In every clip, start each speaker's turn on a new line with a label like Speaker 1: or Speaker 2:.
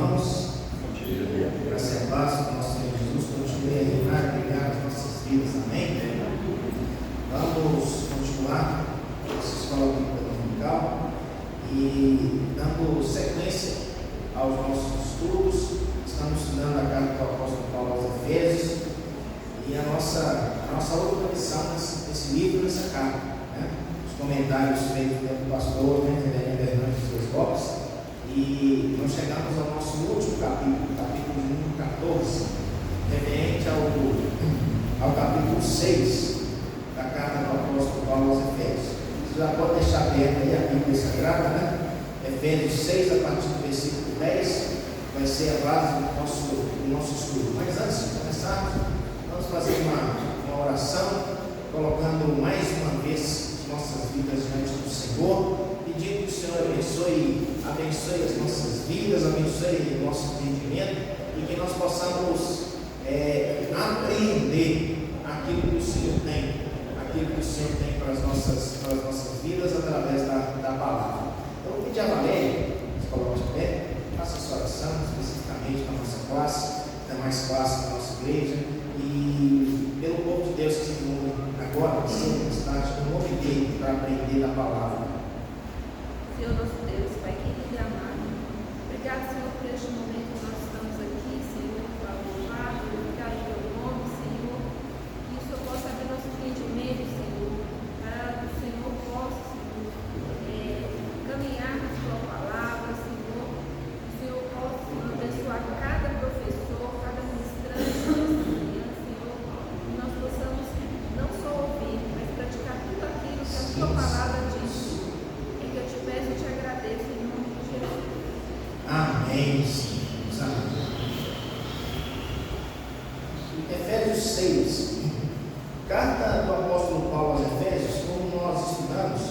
Speaker 1: irmãos. Graças a paz do nosso Senhor Jesus continue a reinar e brilhar as nossas vidas. Amém? Vamos continuar essa escola bíblica dominical e dando sequência aos nossos estudos. Estamos estudando a carta do apóstolo Paulo aos Efésios e a nossa outra missão nesse livro, nessa carta, né? Os comentários feitos pelo pastor, né, Fernando Seus Lopes. E nós chegamos ao nosso último capítulo, capítulo número 14, referente ao capítulo 6 da carta do apóstolo Paulo aos Efésios. Você já pode deixar aberta aí a Bíblia Sagrada, né? Efésios 6, a partir do versículo 10, vai ser a base do nosso estudo. Mas antes de começarmos, vamos fazer uma oração, colocando mais uma vez nossas vidas diante do Senhor, pedindo que o Senhor abençoe as nossas vidas, abençoe o nosso entendimento e que nós possamos apreender aquilo que o Senhor tem para as nossas vidas através da palavra. Então, eu vou pedir a Valéria, se coloque de pé, faça a sua oração especificamente para a nossa classe, demais classes da nossa igreja e pelo povo de Deus que se muda agora, sempre instante, no nome dele, para aprender da palavra.
Speaker 2: Senhor nosso Deus, Pai querido e amado, obrigado, Senhor, por este momento que nós estamos aqui, Senhor, para louvar, glorificar o teu nome, Senhor, que o Senhor possa abrir nosso entendimento, Senhor, para que o Senhor possa, Senhor, caminhar na tua palavra, Senhor, que o Senhor possa, Senhor, abençoar cada professor, cada ministrante nessa manhã, Senhor, que nós possamos não só ouvir, mas praticar tudo aquilo que a tua palavra diz. Eu te peço e te agradeço em nome de Jesus.
Speaker 1: Amém, Senhor. Amém. Efésios 6. Carta do apóstolo Paulo aos Efésios, como nós estudamos,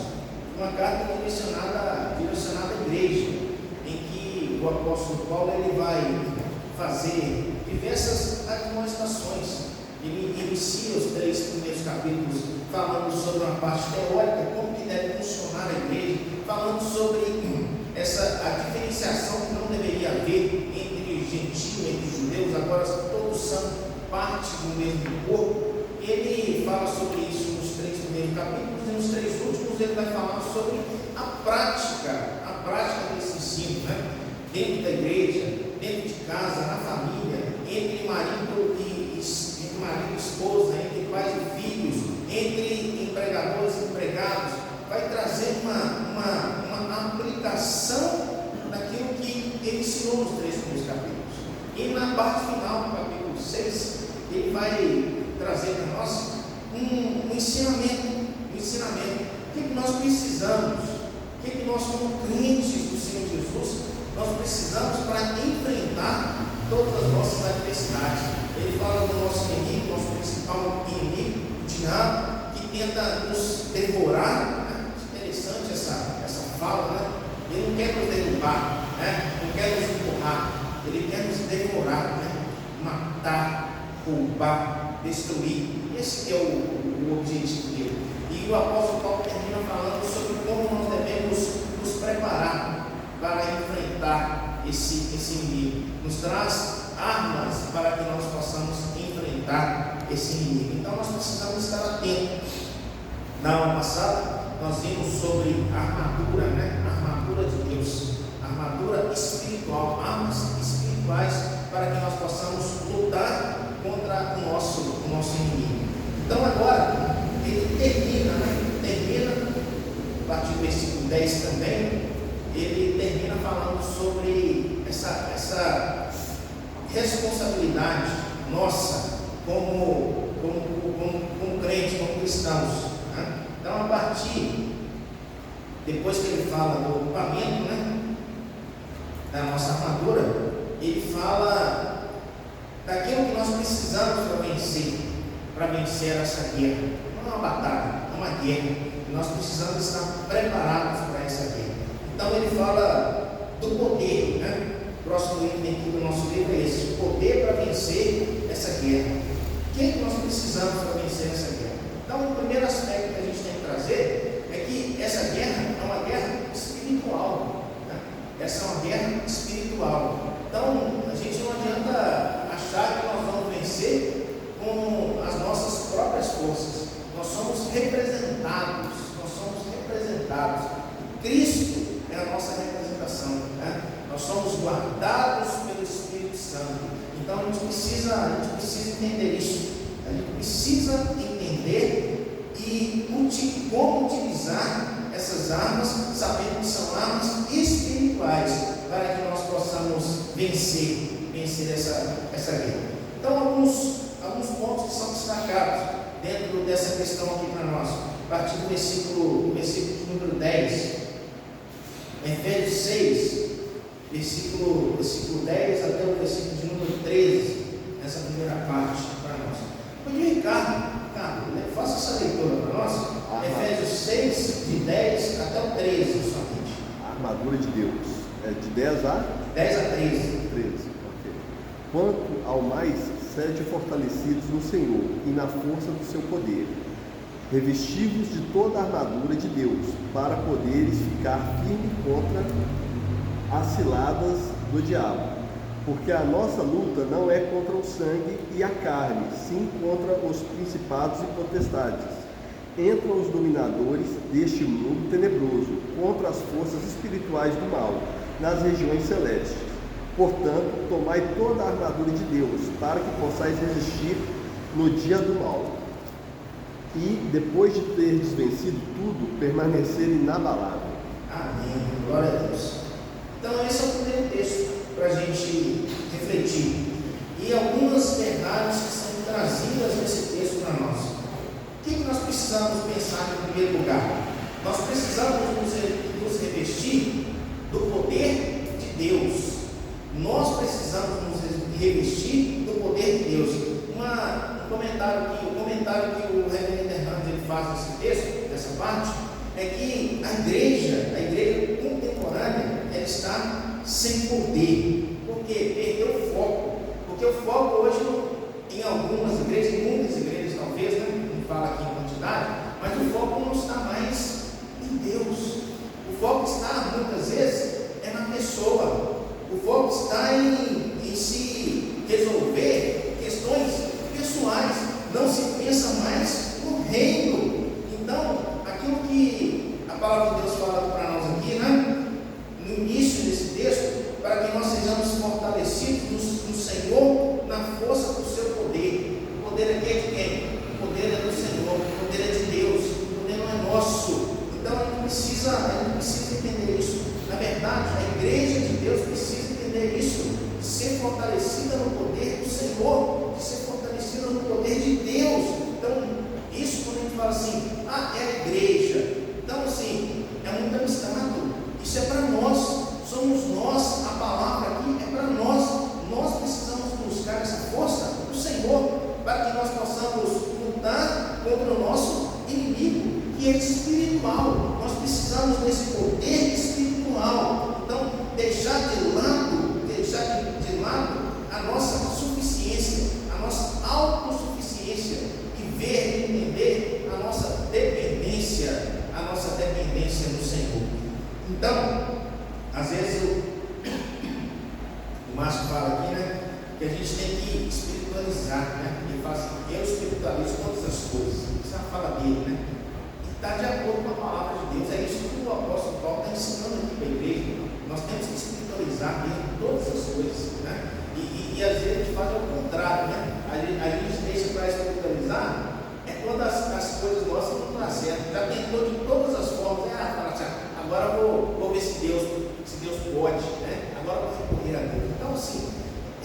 Speaker 1: uma carta direcionada à igreja, em que o apóstolo Paulo ele vai fazer diversas admoestações. Ele inicia os 3 primeiros capítulos falando sobre uma parte teórica, como que deve funcionar a igreja, falando sobre a diferenciação que não deveria haver entre gentio, entre judeus, agora todos são parte do mesmo corpo. Ele fala sobre isso nos 3 primeiros capítulos e nos 3 últimos ele vai falar sobre a prática desse ensino, né? Dentro da igreja, dentro de casa, na família, entre marido e esposa, entre pais e filhos, entre empregadores e empregados, vai trazer uma aplicação daquilo que ele ensinou nos 3 primeiros capítulos. E na parte final do capítulo 6, ele vai trazer para nós um ensinamento. O que nós precisamos, o que nós, como crentes do Senhor Jesus, nós precisamos para enfrentar todas as nossas adversidades. Ele fala do nosso inimigo, nosso principal inimigo, o diabo, que tenta nos devorar, né? Interessante essa fala, né? Ele não quer nos derrubar, né? Não quer nos empurrar, ele quer nos devorar, né? Matar, roubar, destruir. Esse é o objetivo dele. E o apóstolo Paulo termina falando sobre como nós devemos nos preparar para enfrentar esse inimigo. Nos traz armas para que nós possamos enfrentar esse inimigo. Então nós precisamos estar atentos. Na aula passada nós vimos sobre a armadura, né? A armadura de Deus, a armadura espiritual, armas espirituais para que nós possamos lutar contra o nosso inimigo. Então agora ele termina a partir do versículo 10 também, ele termina falando sobre essa responsabilidade nossa como crentes, como cristãos, né? Então, a partir, depois que ele fala do equipamento, né, da nossa armadura, ele fala daquilo que nós precisamos para vencer essa guerra. Não é uma batalha, é uma guerra. E nós precisamos estar preparados para essa guerra. Então, ele fala do poder, né? O próximo item aqui do nosso livro é esse: o poder para vencer essa guerra. O que nós precisamos para vencer essa guerra? Então, o primeiro aspecto que a gente tem que trazer é que essa guerra é uma guerra espiritual, né? Essa é uma guerra espiritual. Então, somos guardados pelo Espírito Santo. Então a gente precisa entender isso. A gente precisa entender e como utilizar essas armas, sabendo que são armas espirituais, para que nós possamos vencer essa guerra. Então, alguns pontos que são destacados dentro dessa questão aqui para nós, a partir do versículo número 10, Efésios 6, versículo 10 até o versículo de número 13, nessa primeira parte para nós. Podia, Ricardo, faça essa leitura para nós, Efésios 6, de 10 até o 13, somente.
Speaker 3: A armadura de Deus, de 10 a
Speaker 1: 13.
Speaker 3: Ok. Quanto ao mais, sede fortalecidos no Senhor e na força do seu poder, revestivos de toda a armadura de Deus, para poderes ficar firme contra as ciladas do diabo. Porque a nossa luta não é contra o sangue e a carne, sim contra os principados e potestades, contra os dominadores deste mundo tenebroso, contra as forças espirituais do mal, nas regiões celestes. Portanto, tomai toda a armadura de Deus, para que possais resistir no dia do mal. E, depois de teres vencido tudo, permanecer inabalável.
Speaker 1: Amém. Glória a Deus. Então, esse é o primeiro texto para a gente refletir. E algumas verdades que são trazidas nesse texto para nós. O que nós precisamos pensar em primeiro lugar? Nós precisamos nos revestir do poder de Deus. Nós precisamos nos revestir do poder de Deus. O comentário que o reverendo Hernandes faz nesse texto, nessa parte, é que a igreja contemporânea, ela está sem poder. Por quê? Perdeu o foco. Porque o foco hoje, em algumas igrejas, em muitas igrejas talvez, não fala aqui em quantidade, mas o foco não está mais em Deus. O foco está, muitas vezes, na pessoa. O foco está em se resolver questões pessoais. Não se pensa mais no reino. Então, aquilo que a palavra de Deus fala para nós aqui, no início desse texto, para que nós sejamos fortalecidos no Senhor, na força do seu poder. O poder aqui é de quem? O poder é do Senhor, o poder é de Deus, o poder não é nosso. Então a gente precisa entender isso. Na verdade, a igreja de Deus precisa entender isso, de ser fortalecida no poder do Senhor, de ser fortalecida no poder de Deus. Então, isso quando a gente fala assim, é a igreja. Então, assim, é muito abstrato. Isso é para nós, somos nós, a palavra aqui é para nós. Nós precisamos buscar essa força do Senhor, para que nós possamos lutar contra o nosso inimigo, que é espiritual. Nós precisamos desse poder espiritual. Então, deixar de lado a nossa suficiência, a nossa autossuficiência, e ver e entender a nossa dependência do Senhor. Então, às vezes o Márcio fala aqui, que a gente tem que espiritualizar, Ele fala assim, eu espiritualizo todas as coisas. Isso é a fala dele, E está de acordo com a palavra de Deus. É isso que o apóstolo Paulo está ensinando aqui para a igreja. Nós temos que espiritualizar mesmo todas as coisas, E às vezes a gente faz ao contrário, A gente deixa para espiritualizar quando as coisas nossas não dão certo. Já tentou de todas as formas, fala assim, agora vou ver se Deus pode, Agora vou recorrer a Deus. Então, assim,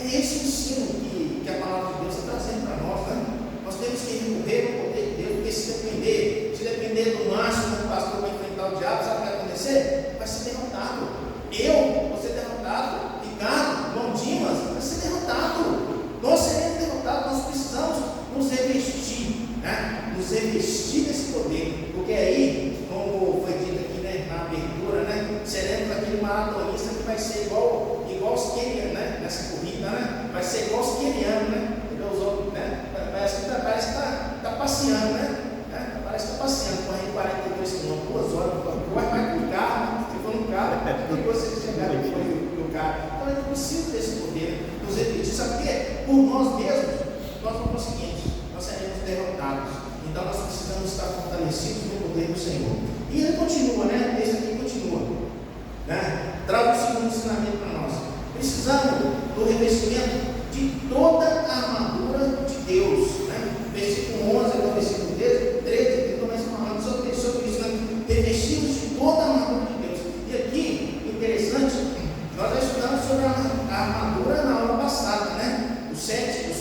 Speaker 1: é esse ensino que a palavra de Deus está trazendo para nós, Nós temos que recorrer ao poder de Deus, porque se depender do máximo do pastor para enfrentar o diabo, sabe o que vai acontecer? Vai ser derrotado. Vou ser derrotado. Ricardo, João Dimas, vai ser derrotado. Nós seremos derrotados. Nós precisamos nos revestir, Nos revestir desse poder, porque aí, como foi dito aqui, na abertura, seremos aquele maratonista que vai ser igual os quenianos, nessa corrida, vai ser igual os quenianos, Parece que está passeando, Parece que está passeando, correndo 42 km, 2 horas, vai com o carro, se for no carro, depois você chegar depois do carro. Então a gente precisa desse poder, nos repetir, sabe por quê? Por nós mesmos, nós não conseguimos, nós seremos derrotados. Então nós precisamos estar fortalecidos no poder do Senhor. E ele continua, esse aqui continua, Traz o segundo ensinamento para nós. precisamos do revestimento de toda a armadura de Deus. Né? Versículo 11 até o versículo 13, ele começa falando sobre isso, né? Revestidos de toda a armadura de Deus. E aqui, interessante, nós já estudamos sobre a armadura na aula passada, né? Os sete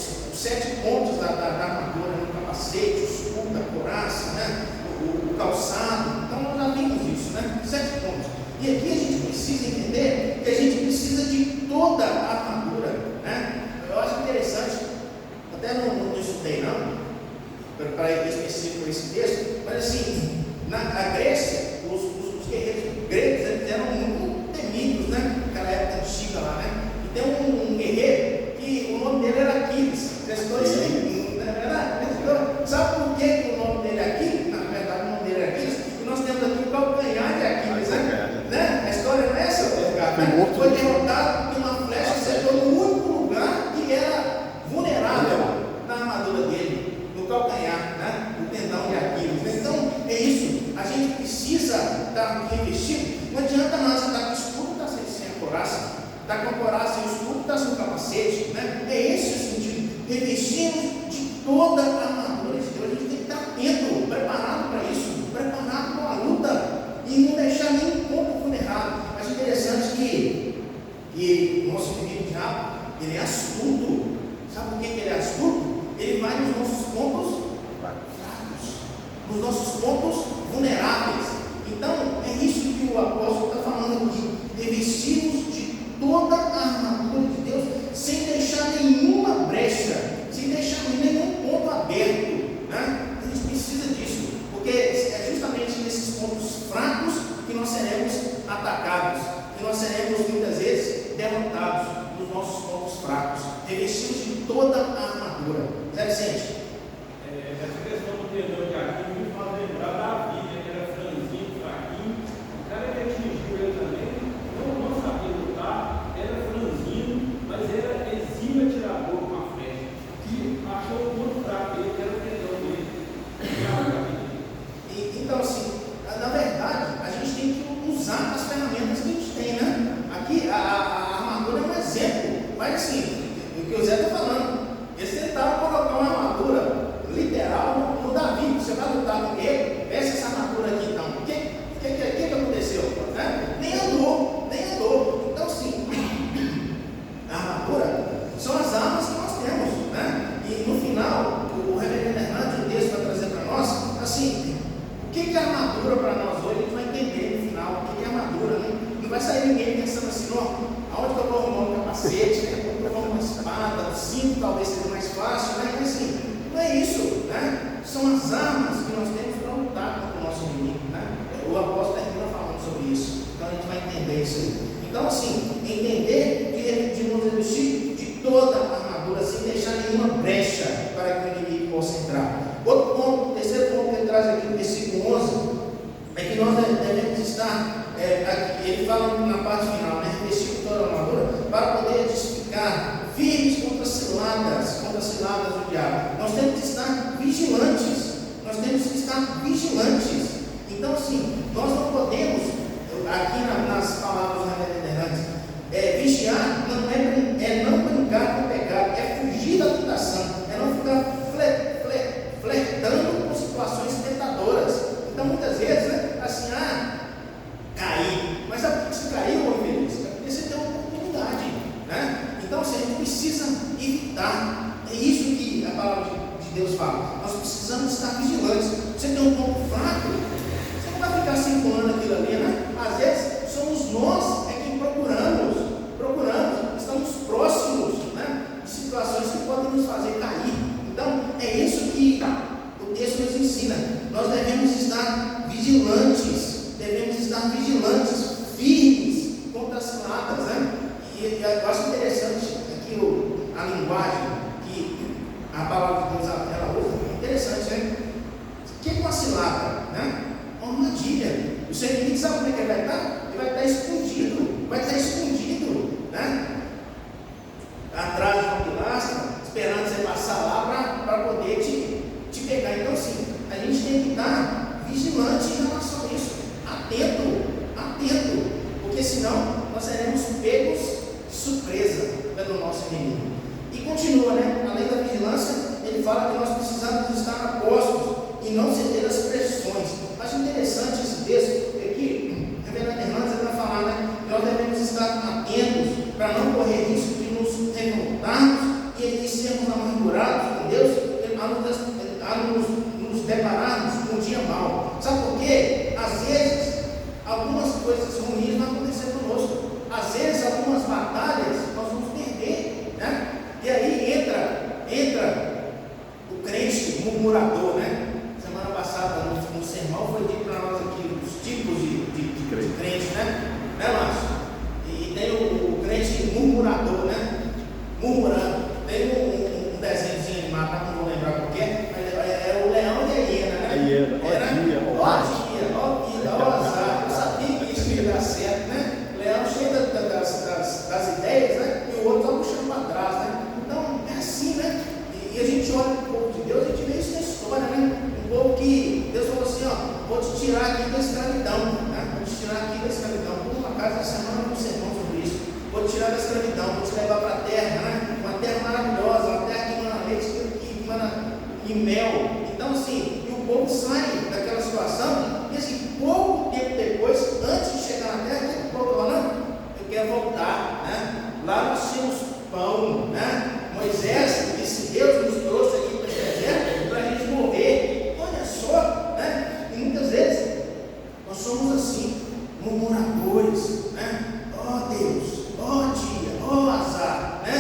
Speaker 1: pontos da armadura, né? O capacete, o escudo, a couraça, né? O calçado. Então nós já vimos isso, né? 7 pontos. E aqui a gente precisa entender que a gente precisa de toda a armadura, né? Eu acho interessante, até não estudei não, para ir específico esse texto, mas assim, na Grécia, os guerreiros gregos eles eram muito temidos, né? Naquela época antiga lá, né? E tem um guerreiro que o nome dele era Aquiles. Sabe por que o nome dele é Aquiles? Na verdade, o nome dele é Aquiles. E nós temos aqui o calcanhar de Aquiles, né? A história não é essa, né? Foi derrotado por uma flecha que acertou no único lugar que era vulnerável na armadura dele, no calcanhar, né? No tendão de Aquiles. Então, é isso. A gente precisa estar revestido. Não adianta nada estar com o escudo, estar sem a couraça. Está com a couraça e o escudo, está sem o capacete, né? É esse o sentido. Revestimos de toda a armadura de Deus. A gente tem que estar atento, preparado para isso, preparado para a luta e não deixar nenhum ponto vulnerável. Mas é interessante que o nosso inimigo diabo, ele é astuto. Sabe por que ele é astuto? Ele vai nos nossos pontos fracos, nos nossos pontos vulneráveis. Então, é isso que o apóstolo está falando aqui. Revestidos de toda a armadura de Deus, sem deixar nenhuma brecha, sem deixar nenhum ponto aberto, né? A gente precisa disso, porque é justamente nesses pontos fracos que nós seremos atacados, que nós seremos muitas vezes derrotados nos nossos pontos fracos, revestidos de toda a armadura. Zé Vicente?
Speaker 4: Essa questão do tendão de Aquiles me faz lembrar Davi, né, que era franzino, fraquinho, o cara que atingiu ele também, não sabia lutar, era franzino, mas era exímio atirador com a flecha, e achou o ponto fraco dele, que era o tendão dele.
Speaker 1: Então, assim, na verdade, a gente tem que usar as ferramentas que a gente tem, né? Aqui, a armadura é um exemplo, mas assim, o que o Zé está falando, eles tentaram colocar uma armadura literal no Davi. Você vai lutar com ele, veste essa armadura aqui então. O que aconteceu? Né? Nem andou. Então, assim, a armadura são as armas que nós temos, né? E no final, o reverendo Hernandes, o texto vai trazer para nós, assim, o que é armadura para nós hoje? A gente vai entender no final o que é armadura, né? Não vai sair ninguém pensando assim, ó, aonde que eu vou arrumar um capacete, né? Como eu vou arrumar uma espada, um cinto, talvez seja mais fácil, né? Mas assim, não é isso, né? São as armas que nós temos para lutar contra o nosso inimigo, né? O apóstolo termina falando sobre isso, então a gente vai entender isso aí. Então, assim, entender de nos revestir de toda a armadura, sem deixar nenhuma brecha para que o inimigo possa entrar. Outro ponto, o terceiro ponto que ele traz aqui no versículo 11, é que nós devemos estar, ele fala na parte final, né? Revestir de toda a armadura, para poder edificar firmes contra ciladas do diabo. Nós temos que estar vigilantes. Então, assim, nós não podemos, aqui nas palavras da reverenda Hernandes, vigiar não brincar com o pecado, é fugir da tentação, é não ficar flertando com situações tentadoras. Então, muitas vezes, né, assim, cair. Mas sabe por que você caiu, meu filho? É porque você tem uma oportunidade, né? Então, assim, a gente precisa evitar. É isso que a palavra de Deus fala. Nós precisamos estar vigilantes. Você tem um ponto fraco, você não vai ficar circulando aquilo ali, né? Às vezes, somos nós que procuramos, estamos próximos, né, de situações que podem nos fazer cair. Então, é isso que o texto nos ensina. Nós devemos estar vigilantes, firmes contra as ciladas, né? E eu acho interessante aqui a linguagem que a palavra de Deus ela usa, é interessante, né? O que é uma cilada? Né? Uma armadilha. O seu inimigo sabe como é que ele vai estar? Ele vai estar escondido, né? Atrás de uma pilastra, esperando você passar lá para poder te pegar. Então, assim, a gente tem que estar vigilante em relação a isso, atento, porque senão nós seremos pegos de surpresa. inimigo. E continua, né? Além da vigilância, ele fala que nós precisamos estar apostos e não ceder às pressões. Acho interessante esse texto, porque aqui, o reverendo Hernandes vai falar, né? Nós devemos estar atentos para não correr risco de nos revoltarmos e sermos amargurados com Deus, a nos depararmos com um dia mau. Sabe por quê? Às vezes, algumas coisas ruins vão acontecer conosco. Às vezes, algumas batalhas nós vamos perder, né? E aí entra o crente murmurador, né? Semana passada, no sermão, foi dito para nós aqui os tipos de crente, né? Né, Márcio? E tem o crente murmurador, né? Murmurando. Tem um desenhozinho animado, não vou lembrar qual que é, mas é o leão e a hiena, né?
Speaker 3: A hiena,
Speaker 1: ó vida, ó azar. Eu sabia que isso ia dar certo, né? O leão cheio das ideias, né? E o outro só puxando para trás, né? Então, é assim, né? E a gente olha para o povo de Deus, a gente vê isso na história, né? Um povo que Deus falou assim, ó, vou te tirar aqui da escravidão, né? Vou te tirar aqui da escravidão. Por uma casa essa semana, um sermão sobre isso. Vou te tirar da escravidão, vou te levar para a terra, né? Uma terra maravilhosa, uma terra que mana leite, que mana e mel. Então, assim, e o povo sai daquela situação, e assim, pouco tempo depois, antes de chegar na terra, o povo falou, não, eu quero voltar, né? Lá nós tínhamos pão, né? Moisés, esse Deus nos trouxe aqui para esse deserto para a gente morrer. Olha só, né? E muitas vezes nós somos assim, murmuradores, né? Ó Deus, ó dia, ó azar, né?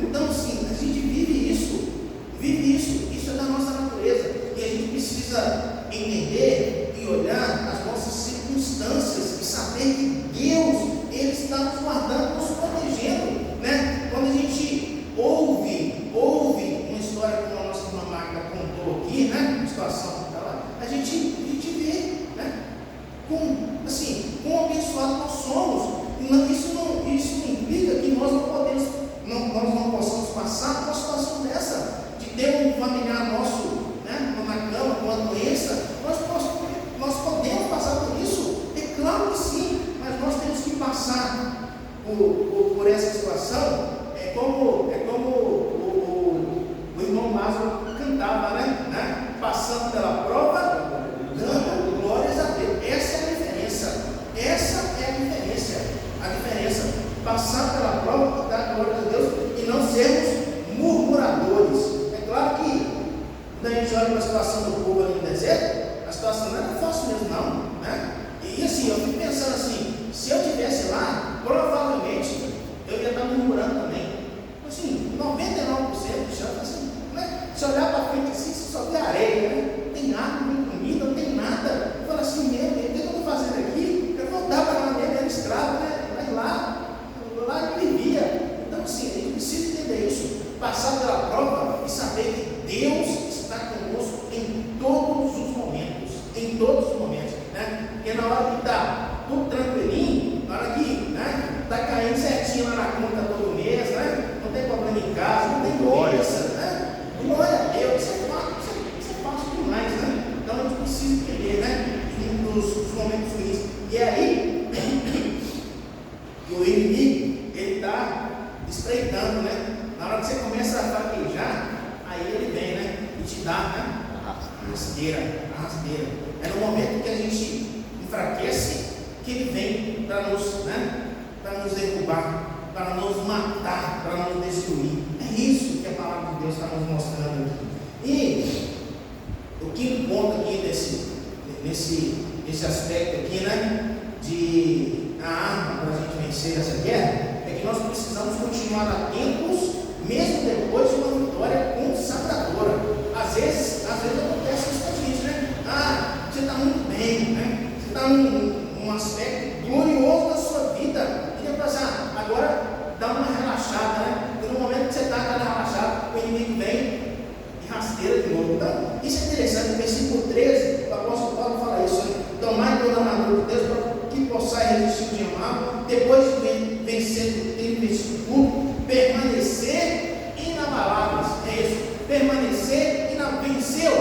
Speaker 1: Então, sim, a gente vive isso é da nossa natureza, e a gente precisa entender e olhar as nossas circunstâncias e saber que Deus, Ele está nos guardando, nos protegendo, né? Quando a gente ouve uma história como a nossa irmã Magda contou aqui, né? Uma situação que está lá, a gente vê, né? Quão abençoados nós somos. Isso não implica que nós não possamos passar por uma situação dessa, de ter um familiar nosso, né, na cama com uma doença. Nós podemos passar por isso? É claro que sim, mas nós temos que passar por essa situação. É como o irmão Lázaro cantava, né? Passando pela prova, dando glórias a Deus. Essa é a diferença. A diferença, passar pela prova, dar glória a Deus e não sermos murmuradores. É claro que quando a gente olha para a situação do povo ali no deserto, a situação não era fácil mesmo, não, né? E assim, eu fico pensando assim, se eu estivesse lá, provavelmente eu ia estar murmurando também. Assim, 99% de chance, assim, né? Se olhar para frente assim, você só vê areia, né? Não tem água, não tem comida, não tem nada. Eu falo assim, meu Deus, o que eu estou fazendo aqui? Eu voltar para lá mesmo, era escravo, né? Lá eu vivia. Então, assim, a gente precisa entender isso, passar pela prova e saber que Deus está conosco em todos os momentos, né? Porque na hora que está tudo tranquilinho, na hora que está caindo certinho lá na conta todo mês, né? Não tem problema em casa, não tem doença, né? Glória a Deus, isso é fácil demais, né? Então a gente precisa entender, né? Nos momentos ruins. E aí, o inimigo, ele está espreitando, né? Na hora que você começa a fraquejar, aí ele vem, né? E te dá, né? A rasteira. É no momento que a gente enfraquece que ele vem para nos derrubar, para nos matar, para nos destruir. É isso que a palavra de Deus está nos mostrando aqui. E o quinto ponto aqui nesse aspecto aqui, né? De a arma para a gente vencer essa guerra, é que nós precisamos continuar atentos, mesmo depois de uma vitória consagradora. Às vezes acontece isso com a gente, né? Você está muito bem, né? Você está num aspecto glorioso da sua vida, e depois, agora dá uma relaxada, né? E no momento que você está relaxado, o inimigo vem e rasteira de novo. Então, isso é interessante, no versículo 13, o apóstolo Paulo fala isso, né? Tomai toda a armadura de Deus para que possais resistir o dia mau, depois de vencer, ter vencido tudo, permanecer inabaláveis. É isso, permanecer venceu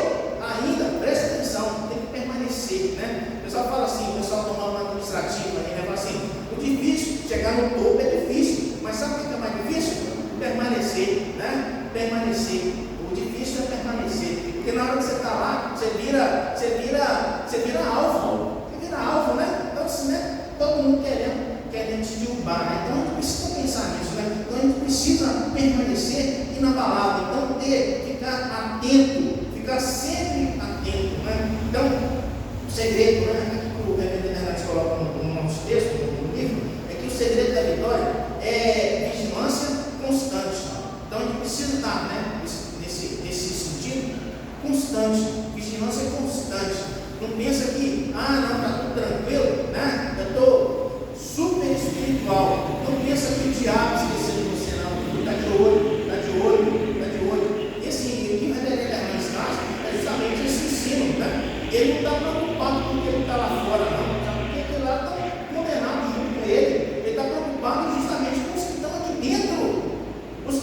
Speaker 1: ainda, presta atenção, tem que permanecer, né? O pessoal fala assim, o pessoal toma uma administrativa aí, né? Fala assim, o difícil, chegar no topo é difícil, mas sabe o que é mais difícil? Permanecer permanecer, né? Permanecer. O difícil é permanecer. Porque na hora que você está lá, você vira alvo. Você vira alvo, né? Então, assim, né? Todo mundo querendo te derrubar, né? Então a gente precisa pensar nisso, né? Então a gente precisa permanecer inabalável. Então ficar atento, ficar sempre atento, né? Então, o segredo, né? Aqui que o reverendo Hernandes coloca no nosso texto, no livro, é que o segredo da vitória é vigilância constante. Então a gente precisa estar, né? Nesse sentido, constante, vigilância constante. Não pensa que, não, está tudo tranquilo, né? Eu estou super espiritual. Não pensa que o diabo esqueceu de você, não. Está de olho, está de olho, está de olho. E assim, o que o reverendo Hernandes traz é justamente esse ensino, né? Ele não está preocupado com o que ele está lá fora, não. Sabe? Porque aquele lá está condenado junto com ele. Ele está preocupado justamente com os que estão aqui dentro, os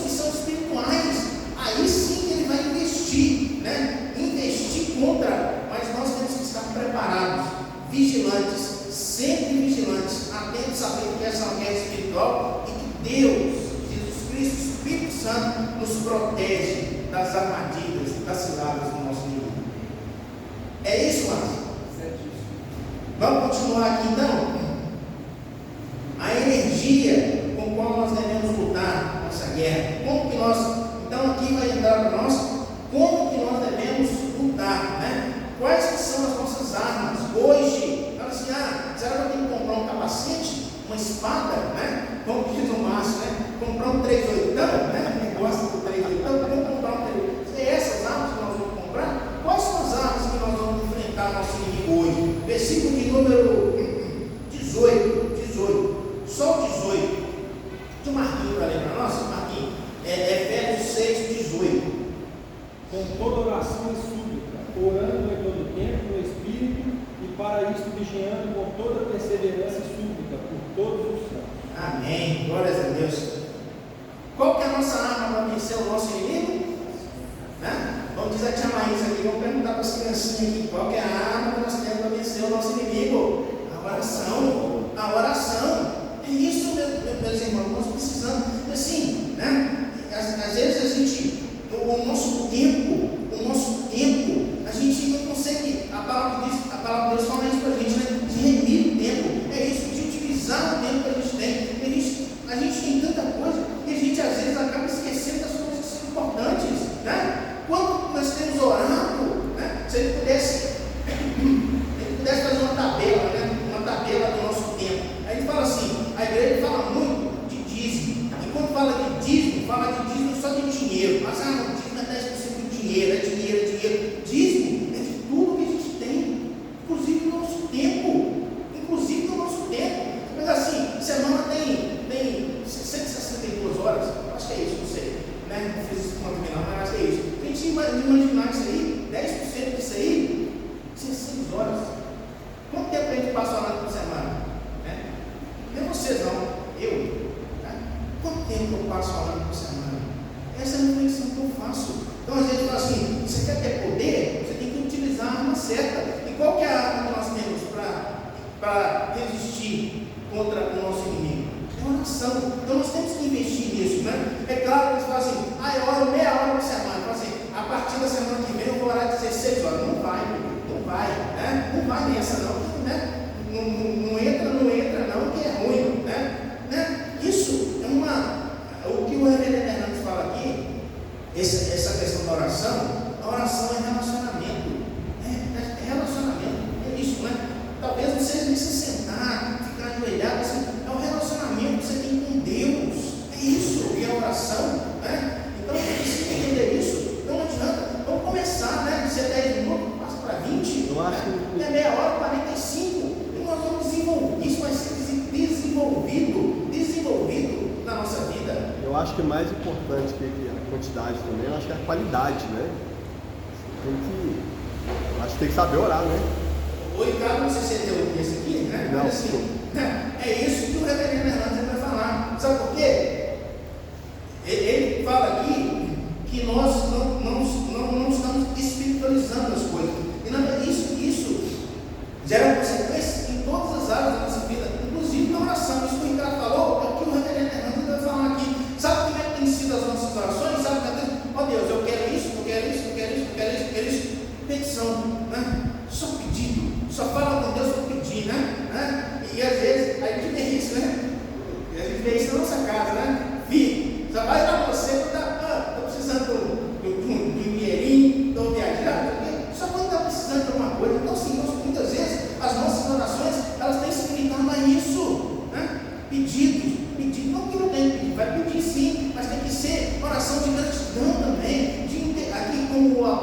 Speaker 1: que são espirituais. Aí sim que ele vai investir, né? Investir contra. Mas nós temos que estar preparados, vigilantes, sempre vigilantes, atentos a saber que essa é uma guerra espiritual e que Deus, Jesus Cristo, o Espírito Santo, nos protege das armadilhas, das ciladas do nosso inimigo. É isso, Márcio? Vamos continuar aqui então? A energia com a qual nós devemos lutar nossa guerra. Como que nós, então aqui vai entrar para nós, como que nós devemos lutar, né? Quais que são as nossas armas? Hoje, fala assim, será que eu tenho que comprar um capacete, uma espada, né? Como diz o Márcio, né? Comprar um 38, né? Quem gosta do 38, vamos comprar um 38. É essas armas que nós vamos comprar? Quais são as armas que nós vamos enfrentar nosso inimigo hoje? Versículo de número 18, só o 18. Tem um Marquinhos para ler para nós? Marquinhos, Efésios 6, 18.
Speaker 4: Com toda oração e súplica, orando em todo tempo no Espírito, e para isto vigiando com toda perseverança e súplica por todos os santos.
Speaker 1: Amém. Glórias a Deus. Qual que é a nossa arma para vencer o nosso inimigo? Né? Vamos dizer a tia Maísa aqui, vamos perguntar para as criancinhas aqui, qual que é a arma que nós temos para vencer o nosso inimigo? A oração. A oração. É isso, meus irmãos, nós precisamos. Assim, né? Às vezes a gente, o nosso tempo, a gente não consegue, a palavra de Deus fala isso para a gente, né? De remir o tempo, é isso, de utilizar o tempo que a gente tem. A gente tem tanta coisa e a gente às vezes acaba esquecendo das coisas que são importantes, né? Quando nós temos orado, né? Se ele pudesse fazer uma tabela, né? Uma tabela do nosso tempo. Aí ele fala assim, a igreja fala muito de dízimo, e quando fala de dízimo só de dinheiro, mas o dízimo é 10% do dinheiro, é dinheiro. Dízimo é de tudo que a gente tem, inclusive do nosso tempo. Mas assim, semana tem 162 horas, acho que é isso, não sei, né? Não fiz isso quanto final, mas acho que é isso. A gente imaginar isso aí, 10% disso aí, 16 horas. Quanto tempo a gente passa orando por semana? Né? Nem vocês não, eu. Né? Quanto tempo eu passo orando por semana? Essa é a reflexão que eu faço. Então, às vezes eu falo assim, você quer ter poder? Você tem que utilizar a arma certa. E qual que é a arma que nós temos para resistir contra o nosso inimigo? É oração. Então, nós temos que investir nisso, né? É claro que eles falam assim, eu oro meia hora por semana. Falo assim, a partir da semana que vem eu vou orar 16 horas. Não vai, né? Não vai nessa não, né? Não entra não, que é ruim, né? Isso é o que o reverendo Hernandes fala aqui, essa questão da oração. A oração é relacionamento, é relacionamento, é isso, né? Talvez não seja nem se sentar, ficar ajoelhado, assim, é o relacionamento que você tem com Deus, é isso, e a oração, né? Então, você precisa entender isso. Não adianta, vamos começar, né? De ser 10 minutos, passa para 20,
Speaker 3: eu acho que
Speaker 1: é meia hora, 45, e nós vamos desenvolver, isso vai ser desenvolvido na nossa vida.
Speaker 3: Eu acho que mais importante que a quantidade também, eu acho que é a qualidade, né? Acho que tem que saber orar, né?
Speaker 1: O Ricardo, não sei se ele deu esse aqui, né?
Speaker 3: Não.
Speaker 1: Mas assim, é isso que o reverendo Hernandes vai falar. Sabe por quê? Ele fala aqui que nós não estamos espiritualizando as coisas. E na verdade, isso gera consequências em todas as áreas da nossa vida, inclusive na oração. Isso que o Ricardo falou é o que o reverendo Hernandes vai falar aqui. Sabe como é que tem sido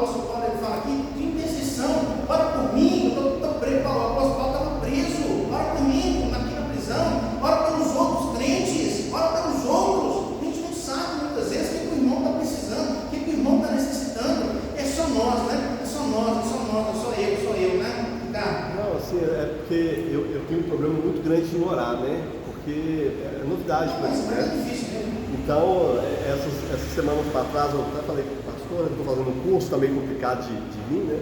Speaker 1: apóstolo Paulo ele fala aqui de intercessão. Ora por mim, o apóstolo Paulo estava preso. Ora por mim, aqui na prisão. Ora pelos outros crentes. Ora pelos outros. A gente não sabe muitas vezes o que o irmão está precisando, o que o irmão está necessitando. É só nós, né? É só nós, só eu, né? Tá.
Speaker 3: Não, assim, é porque eu tenho um problema muito grande de orar, né? Porque é novidade para mim,
Speaker 1: Mas é
Speaker 3: né?
Speaker 1: difícil mesmo.
Speaker 3: Então, essas semanas para trás, eu até falei com o pastor, eu estou fazendo um curso, está meio complicado de vir, né?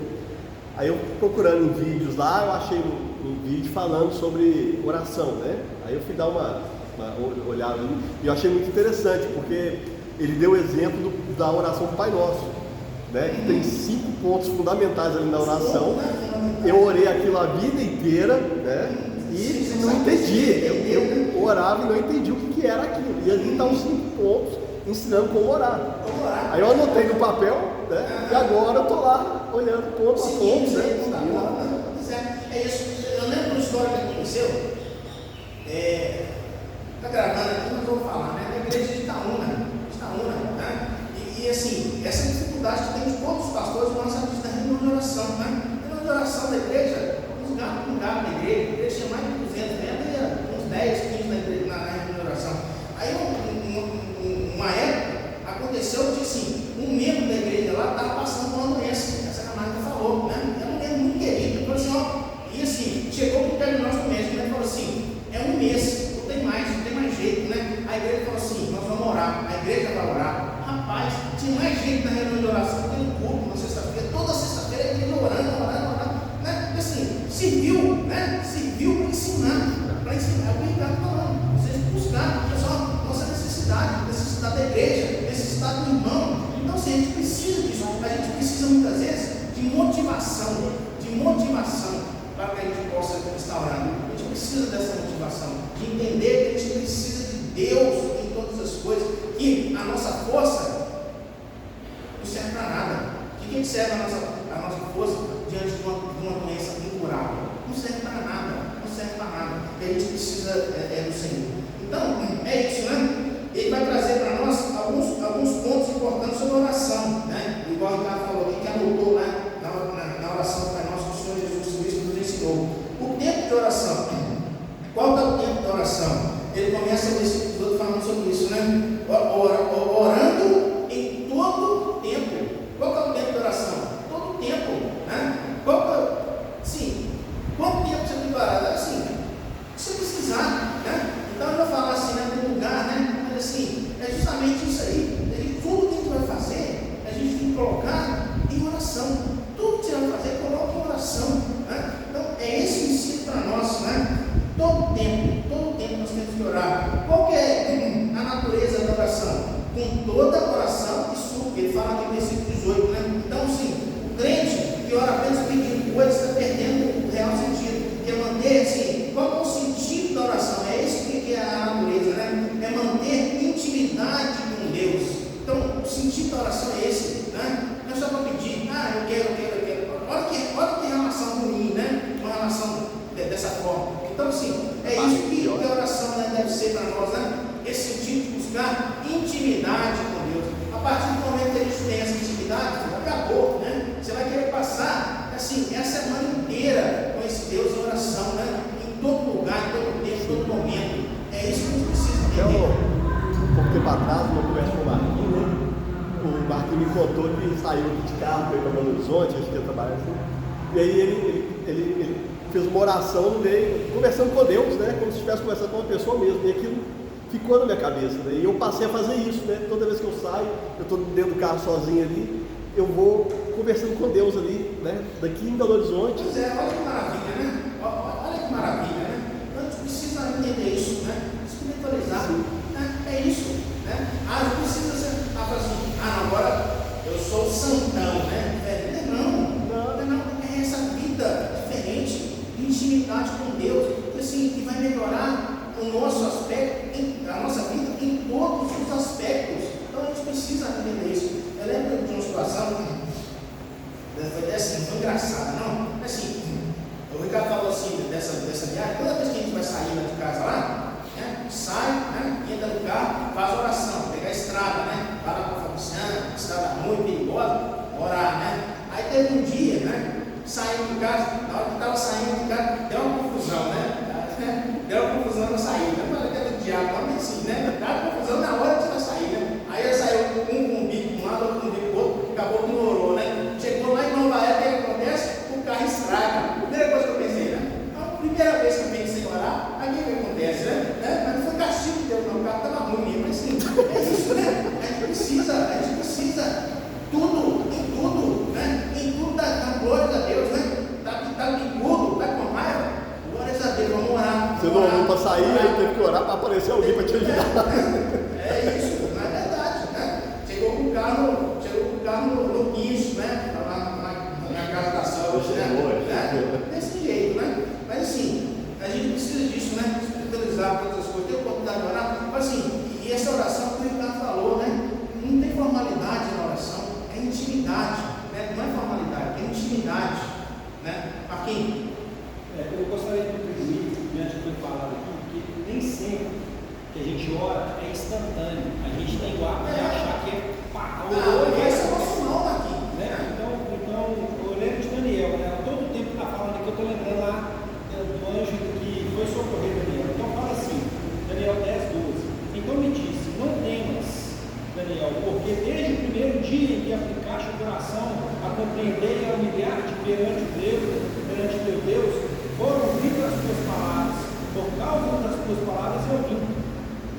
Speaker 3: Aí eu procurando em vídeos lá, eu achei um vídeo falando sobre oração, né? Aí eu fui dar uma olhada ali, e eu achei muito interessante, porque ele deu o exemplo da oração do Pai Nosso, né? Que tem 5 pontos fundamentais ali na oração. Eu orei aquilo a vida inteira, né? E não entendi. Eu orava e não entendi o que era aquilo. E ali estão os 5 pontos ensinando como orar. Aí eu anotei no papel, né? E agora eu estou lá olhando ponto a ponto, né?
Speaker 1: É isso. Eu lembro de uma história que aconteceu. Está gravando aqui, mas eu vou falar, né? Na igreja de Itaúna, né? E assim, essa dificuldade que tem de todos os pastores, nós sabemos da reunião de oração, né? Reunião de oração da igreja, uns gatos da igreja, a igreja tinha mais de 200 metros, e uns 10, 15 na reunião de oração. Aí, uma época, aconteceu que assim, um membro da igreja lá estava passando por uma doença, essa camarada falou, né? Era um membro muito querido, ele falou assim, ó, e assim, chegou para o diagnóstico médico, né? Ele falou assim, é um mês, não tem mais jeito, né? A igreja falou assim, nós vamos orar, a igreja vai orar. Rapaz, tinha mais gente na reunião de oração que no culto, na sexta-feira, toda sexta-feira a igreja orando, né? Assim, serviu para ensinar, é o que o Ricardo está falando, vocês buscar, pessoal, nossa necessidade da igreja, necessidade do irmão. Então, assim, a gente precisa disso, a gente precisa muitas vezes de motivação para que a gente possa estar orando. A gente precisa dessa motivação, de entender que a gente precisa de Deus em todas as coisas, que a nossa força não serve para nada. De quem serve a nossa força diante de uma doença incurável? Não serve para nada, e a gente precisa do Senhor. Então, é isso, né? Ele vai trazer para nós alguns pontos importantes sobre a oração, né? Igual o Ricardo falou aqui, que anotou lá na oração do Pai Nosso, que o Senhor Jesus Cristo nos ensinou. O tempo de oração. Qual é o tempo de oração? Ele começa o versículo todo falando sobre isso, né? Orando em todo tempo. Qual é o tempo de oração? Todo tempo, né? Quanto tempo você tem que orar? Assim, se precisar, né? Então eu vou falar assim, né? Tem lugar, né? Mas assim, é justamente isso aí. Tudo que a gente vai fazer, a gente tem que colocar em oração. Tudo que você vai fazer, coloque em oração, né? Então é esse o ensino para nós, né? Todo tempo nós temos que orar. Qual que é a natureza da oração? Com toda oração e súplica. Ele fala aqui no versículo 18, né? Então, sim, o crente que ora apenas pedindo coisas está perdendo o real sentido, que é manter, assim, qual é o sentido da oração? É isso que é a natureza, né? É manter intimidade com Deus. Então, o sentido da oração é esse, né? Não é só para pedir, eu quero. Olha que relação ruim, né? Uma relação dessa forma. Então, assim, é isso que a oração, né, deve ser para nós, né? Esse sentido de buscar intimidade com Deus. A partir do momento que a gente tem essa intimidade, acabou, né? Você vai querer passar, assim, a semana inteira com esse Deus em oração, né? Em todo lugar, em todo tempo, em todo momento. É isso que a gente precisa entender.
Speaker 3: Um pouco tempo atrás, uma conversa com o Marquinhos, né? O Marquinhos me contou que saiu de carro para ir para Belo Horizonte, acho que ia trabalhar assim. E aí ele fez uma oração no meio, conversando com Deus, né? Como se estivesse conversando com uma pessoa mesmo. E aquilo ficou na minha cabeça, né? E eu passei a fazer isso, né? Toda vez que eu saio, eu estou dentro do carro sozinho ali, eu vou conversando com Deus ali, né? Daqui em Belo Horizonte.
Speaker 1: Pois é, olha que maravilha, né? Olha que maravilha, né? Então a gente precisa entender isso, né? Espiritualizar, né? É isso, né? Não precisa ser, assim, agora eu sou santão, né? Não, é essa vida diferente, de intimidade com Deus, assim, que vai melhorar o nosso aspecto, a nossa vida em todos os aspectos. Então a gente precisa entender isso. Eu lembro de uma situação, foi assim, foi engraçada, não? Assim, o Ricardo falou assim, dessa viagem, toda vez que a gente vai sair de casa lá, né, sai, né, entra no carro, faz oração, pegar a estrada, né, para com a Fabriciana, estrada muito perigosa, orar, né? teve um dia, né? Saindo de casa, na hora que estava saindo de casa, deu uma confusão, né? Deu uma confusão na saída. Não era aquele diabo, mas assim, né? Deu uma confusão na hora que ela saiu, né? Aí ela saiu um com um bico de um lado, outro com um bico do outro, acabou que não orou, né? Chegou lá em Nova Era, o que acontece? O carro estraga. Primeira coisa que eu pensei, né? A primeira vez que eu pensei em orar, aí o que acontece, né? Mas não foi castigo de Deus, não. O carro estava ruim mesmo, mas sim, é isso, né? A gente precisa, tudo, né? Em tudo dá glória a Deus, né? Tá bicudo, tá com raiva, glórias a Deus, vamos orar.
Speaker 3: Você não orou para sair, aí teve que orar para aparecer alguém para te ajudar.
Speaker 1: É isso, não é verdade, né? Chegou com o carro no guincho, né? Na casa da saúde, né? Desse jeito, né? Mas assim, a gente precisa disso, né? Espiritualizar todas as coisas, ter oportunidade de orar. Mas assim, e essa oração que o Ricardo falou, né? Não tem formalidade na oração, é intimidade, né? Não é formalidade, é intimidade, né? Marquinhos.
Speaker 5: Eu gostaria de contribuir, diante do que foi falado aqui, que nem sempre que a gente ora é instantâneo. A gente tem o hábito de achar que é pá, orou e vai
Speaker 1: Esse é o nosso não, Marquinhos.
Speaker 5: né? Então, eu lembro de Daniel, né? Todo o tempo que está falando aqui, eu estou lembrando lá do anjo que foi socorrer Daniel. Então fala assim, Daniel 10:12. Então me disse, não temas, Daniel, porque desde o primeiro dia em que aplicaste o coração a compreender e a humilhar-te perante teu Deus, foram ouvidas as tuas palavras. Por causa das tuas palavras eu vim.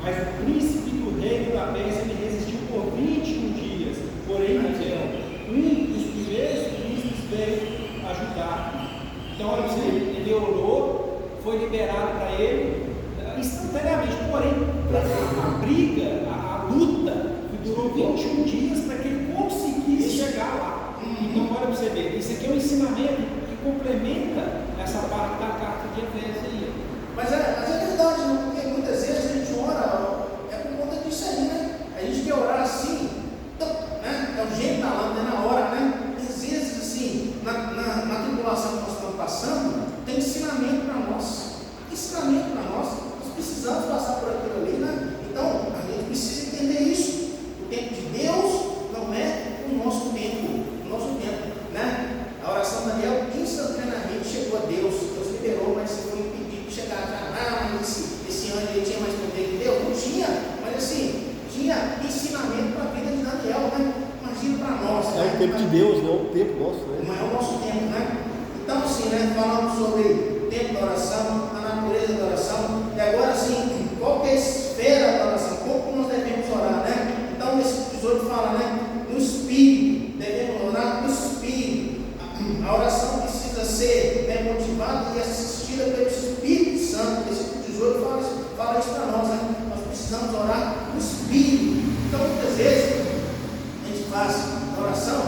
Speaker 5: Mas o príncipe do reino da Pérsia me resistiu por 21 dias. Porém, Miguel, um dos primeiros príncipes veio ajudar. Então, olha para você, ele orou, foi liberado para ele instantaneamente. Porém, a briga, a luta, durou 21 dias para que ele conseguisse chegar lá. Então, olha para você ver, isso aqui é um ensinamento que complementa essa parte da carta de Efésios aí.
Speaker 1: Mas é verdade, né? Porque muitas vezes a gente ora, é por conta disso aí, né? A gente quer orar assim, então, né? É o jeito da lâmpada, é na hora, né? Às vezes, assim, na tribulação que nós estamos passando, tem ensinamento para nós. Ensinamento para nós. Nós precisamos passar por aquilo ali, né? Então, a gente precisa entender isso. O tempo de Deus não é o nosso tempo. Né? A oração de Daniel instantaneamente chegou a Deus. Deus liberou, mas se foi impedido de chegar até mas esse anjo aí tinha mais poder que Deus? Não tinha, mas assim, tinha ensinamento para a vida de Daniel, né? Imagina para nós.
Speaker 3: É o tempo de Deus, não é o tempo nosso, né?
Speaker 1: Não é o nosso tempo, né? Então, assim, né? Falando sobre o tempo da oração, a natureza da oração, e agora, assim, qual que é a esfera da oração? Como nós devemos orar, né? Então, nesse 18 fala, né? No Espírito, devemos orar no Espírito. A oração precisa ser motivada e assistida pelo Espírito Santo. Esse 18 fala isso para nós, né? Nós precisamos orar no Espírito. Então, muitas vezes, a gente faz a oração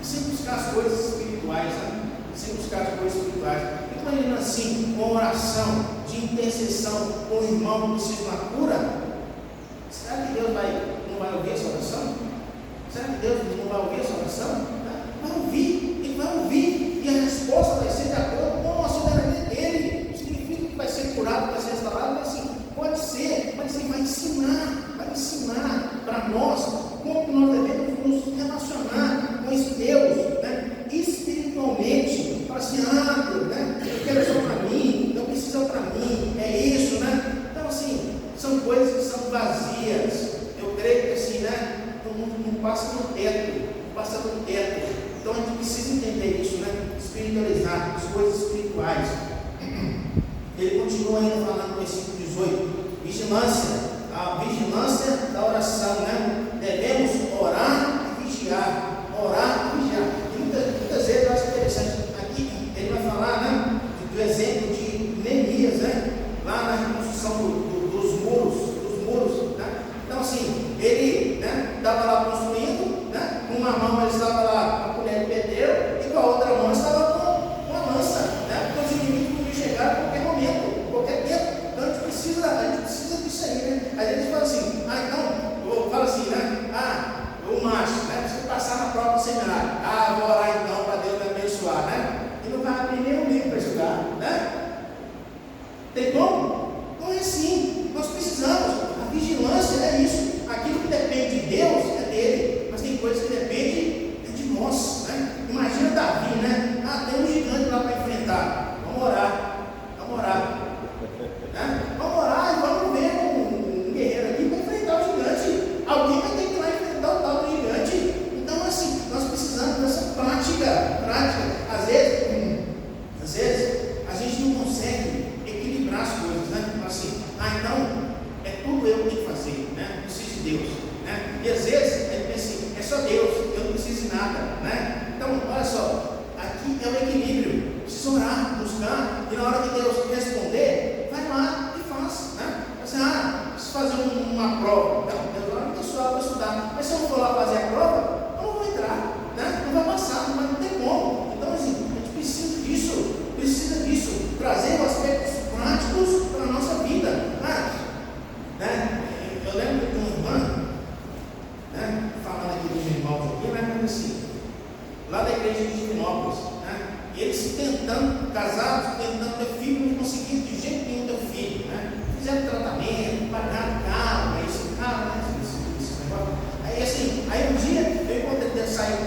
Speaker 1: sem buscar as coisas espirituais, né? Sem buscar as coisas espirituais. Imagina assim, uma oração de intercessão com o irmão que precisa de uma cura. Será que Deus não vai ouvir essa oração? Será que Deus não vai ouvir essa oração? Vai ouvir, Ele vai ouvir, e a resposta vai ser de acordo com a soberania dele. Não significa que vai ser curado, vai ser restaurado, mas assim, pode ser, mas ele vai ensinar para nós como nós devemos nos relacionar com esse Deus, né? Espiritualmente, para assim, Deus, né? Eu quero só para mim, não precisa para mim, é isso, né? Então, assim, são coisas que são vazias. Eu creio que assim, né? Não passa no teto, Então a gente precisa entender isso, né? Espiritualizar as coisas espirituais. Ele continua ainda falando no versículo 18: vigilância, a vigilância da oração, né? Devemos orar e vigiar. E muitas vezes eu acho interessante. Aqui ele vai falar, né? Do exemplo de Neemias, né? Lá na reconstrução dos muros, né? Então, assim, ele estava lá construindo, né? Com uma mão ele estava lá com a colher de pedreiro e com a outra mão estava com uma lança, né? Porque os inimigos podiam chegar a qualquer momento, qualquer tempo. Então a gente precisa disso aí, né? Aí a gente fala assim, então, fala assim, né? O macho, né? Precisa passar na prova do seminário. Vou orar então para Deus me abençoar, né? E não vai abrir nenhum livro para estudar, né? Tem como? Não é assim. Nós precisamos. A vigilância é isso. Aquilo que depende de Deus é dele, mas tem coisas que dependem de Deus, né? E às vezes ele pensa assim, é só Deus, eu não preciso de nada, né? Então, olha só, aqui é o equilíbrio, precisa orar, buscar, e na hora que Deus responder, vai lá e faz, né? Assim, preciso fazer uma prova, não, Deus lá não pessoal para estudar, mas se eu não for lá fazer a prova, eu não vou entrar, né? Não vai passar, mas não tem como. Então, assim, a gente precisa disso, trazer aspectos práticos para a nossa vida, né? Eu lembro de uma irmã, né, falando aqui dos irmãos aqui, né, assim, lá da igreja de Divinópolis, né, e eles tentando, casados, tentando ter filho, não conseguiam de jeito nenhum ter filho, né, fizeram tratamento, pagaram caro, aí esse cara, né, esse negócio. Aí assim, aí um dia eu encontrei, saiu